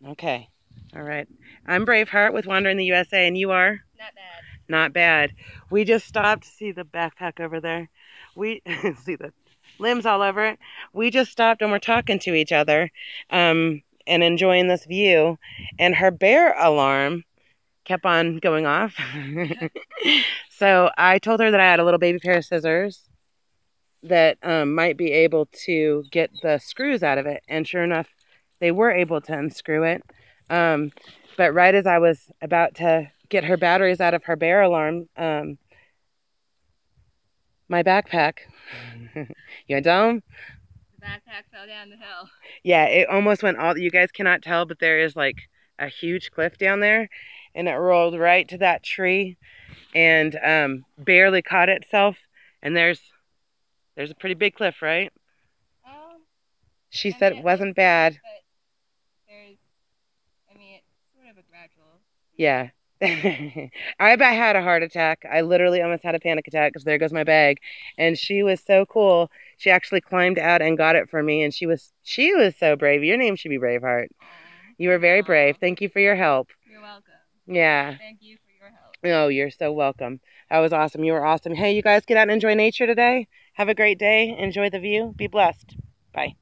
Okay. All right. I'm Braveheart with Wander in the USA, and you are? Not bad. Not bad. We just stopped. See the backpack over there? We see the limbs all over it. We just stopped and we're talking to each other and enjoying this view. And her bear alarm kept on going off. So I told her that I had a little baby pair of scissors that might be able to get the screws out of it. And sure enough, they were able to unscrew it. But right as I was about to get her batteries out of her bear alarm, my backpack, you know, The backpack fell down the hill. yeah, it almost went all, you guys cannot tell, but there is like a huge cliff down there, and it rolled right to that tree and barely caught itself. And there's a pretty big cliff, right? She said it wasn't bad. But there's, it's sort of a gradual. Yeah. I had a heart attack. I literally almost had a panic attack because there goes my bag. And she was so cool. She actually climbed out and got it for me. And she was so brave. Your name should be Braveheart. You were very brave. Thank you for your help. You're welcome. Yeah. Thank you for your help. Oh, you're so welcome. That was awesome. You were awesome. Hey, you guys get out and enjoy nature today. Have a great day. Enjoy the view. Be blessed. Bye.